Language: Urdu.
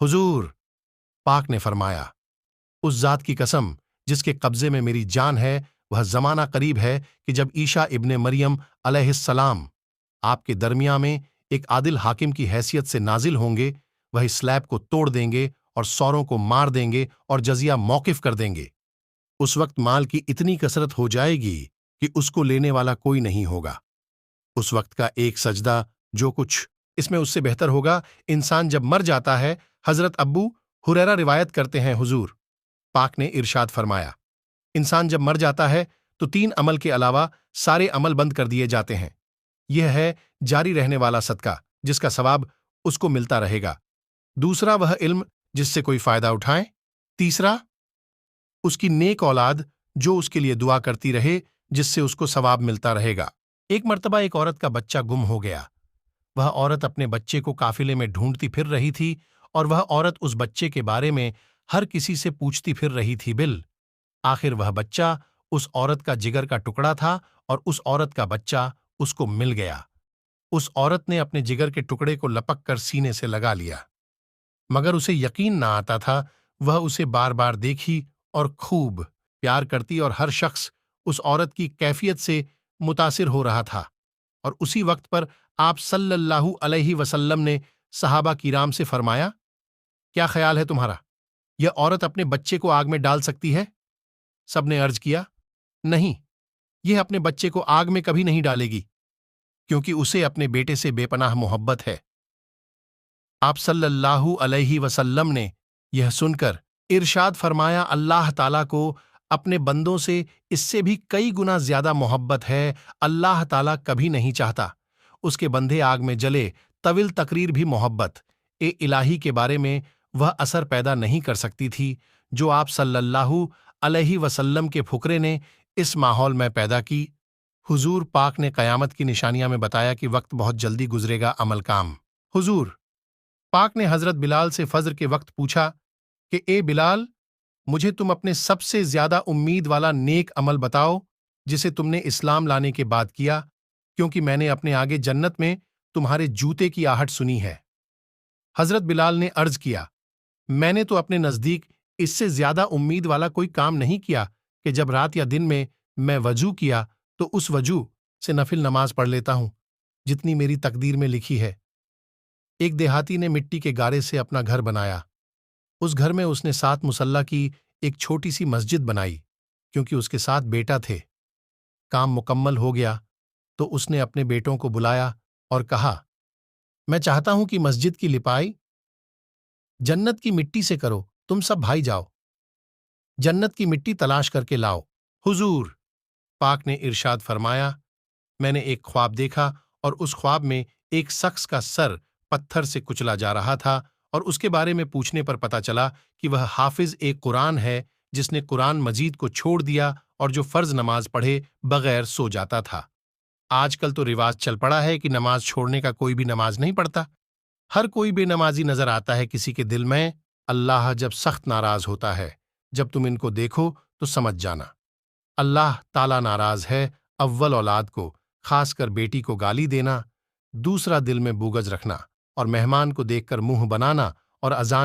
حضور، پاک نے فرمایا، اس ذات کی قسم جس کے قبضے میں میری جان ہے، وہ زمانہ قریب ہے کہ جب عیسیٰ ابن مریم علیہ السلام آپ کے درمیان میں ایک عادل حاکم کی حیثیت سے نازل ہوں گے، وہ سلیب کو توڑ دیں گے اور سوروں کو مار دیں گے اور جزیہ موقف کر دیں گے۔ اس وقت مال کی اتنی کثرت ہو جائے گی کہ اس کو لینے والا کوئی نہیں ہوگا۔ اس وقت کا ایک سجدہ جو کچھ اس میں اس سے بہتر ہوگا۔ انسان جب مر جاتا ہے، حضرت ابو ہریرہ روایت کرتے ہیں، حضور پاک نے ارشاد فرمایا، انسان جب مر جاتا ہے تو 3 عمل کے علاوہ سارے عمل بند کر دیے جاتے ہیں۔ یہ ہے جاری رہنے والا صدقہ جس کا ثواب اس کو ملتا رہے گا، دوسرا وہ علم جس سے کوئی فائدہ اٹھائے، تیسرا اس کی نیک اولاد جو اس کے لیے دعا کرتی رہے جس سے اس کو ثواب ملتا رہے گا۔ ایک مرتبہ ایک عورت کا بچہ گم ہو گیا۔ وہ عورت اپنے بچے کو قافلے میں ڈھونڈتی پھر رہی تھی اور وہ عورت اس بچے کے بارے میں ہر کسی سے پوچھتی پھر رہی تھی۔ آخر وہ بچہ اس عورت کا جگر کا ٹکڑا تھا اور اس عورت کا بچہ اس کو مل گیا۔ اس عورت نے اپنے جگر کے ٹکڑے کو لپک کر سینے سے لگا لیا، مگر اسے یقین نہ آتا تھا۔ وہ اسے بار بار دیکھی اور خوب پیار کرتی، اور ہر شخص اس عورت کی کیفیت سے متاثر ہو رہا تھا۔ اور اسی وقت پر آپ صلی اللہ علیہ وسلم نے صحابہ کرام سے فرمایا، کیا خیال ہے تمہارا؟ یہ عورت اپنے بچے کو آگ میں ڈال سکتی ہے؟ سب نے عرض کیا، نہیں، یہ اپنے بچے کو آگ میں کبھی نہیں ڈالے گی، کیونکہ اسے اپنے بیٹے سے بے پناہ محبت ہے۔ آپ صلی اللہ علیہ وسلم نے یہ سن کر ارشاد فرمایا، اللہ تعالیٰ کو اپنے بندوں سے اس سے بھی کئی گنا زیادہ محبت ہے۔ اللہ تعالیٰ کبھی نہیں چاہتا اس کے بندے آگ میں جلے۔ طویل تقریر بھی محبت الہی کے بارے میں وہ اثر پیدا نہیں کر سکتی تھی جو آپ صلی اللہ علیہ وسلم کے پھکرے نے اس ماحول میں پیدا کی۔ حضور پاک نے قیامت کی نشانیاں میں بتایا کہ وقت بہت جلدی گزرے گا، عمل کام۔ حضور پاک نے حضرت بلال سے فجر کے وقت پوچھا کہ اے بلال، مجھے تم اپنے سب سے زیادہ امید والا نیک عمل بتاؤ جسے تم نے اسلام لانے کے بعد کیا، کیونکہ میں نے اپنے آگے جنت میں تمہارے جوتے کی آہٹ سنی ہے۔ حضرت بلال نے عرض کیا، میں نے تو اپنے نزدیک اس سے زیادہ امید والا کوئی کام نہیں کیا کہ جب رات یا دن میں وضو کیا تو اس وضو سے نفل نماز پڑھ لیتا ہوں جتنی میری تقدیر میں لکھی ہے۔ ایک دیہاتی نے مٹی کے گارے سے اپنا گھر بنایا۔ اس گھر میں اس نے 7 مصلی کی ایک چھوٹی سی مسجد بنائی، کیونکہ اس کے ساتھ بیٹا تھے۔ کام مکمل ہو گیا تو اس نے اپنے بیٹوں کو بلایا اور کہا، میں چاہتا ہوں کہ مسجد کی لپائی جنت کی مٹی سے کرو، تم سب بھائی جاؤ، جنت کی مٹی تلاش کر کے لاؤ۔ حضور پاک نے ارشاد فرمایا، میں نے ایک خواب دیکھا اور اس خواب میں ایک شخص کا سر پتھر سے کچلا جا رہا تھا، اور اس کے بارے میں پوچھنے پر پتہ چلا کہ وہ حافظ ایک قرآن ہے جس نے قرآن مجید کو چھوڑ دیا اور جو فرض نماز پڑھے بغیر سو جاتا تھا۔ آج کل تو رواج چل پڑا ہے کہ نماز چھوڑنے کا کوئی بھی نماز نہیں پڑھتا۔ ہر کوئی بے نمازی نظر آتا ہے کسی کے دل میں۔ اللہ جب سخت ناراض ہوتا ہے، جب تم ان کو دیکھو تو سمجھ جانا اللہ تعالیٰ ناراض ہے۔ اول اولاد کو، خاص کر بیٹی کو گالی دینا، دوسرا دل میں بغض رکھنا اور مہمان کو دیکھ کر منہ بنانا اور اذان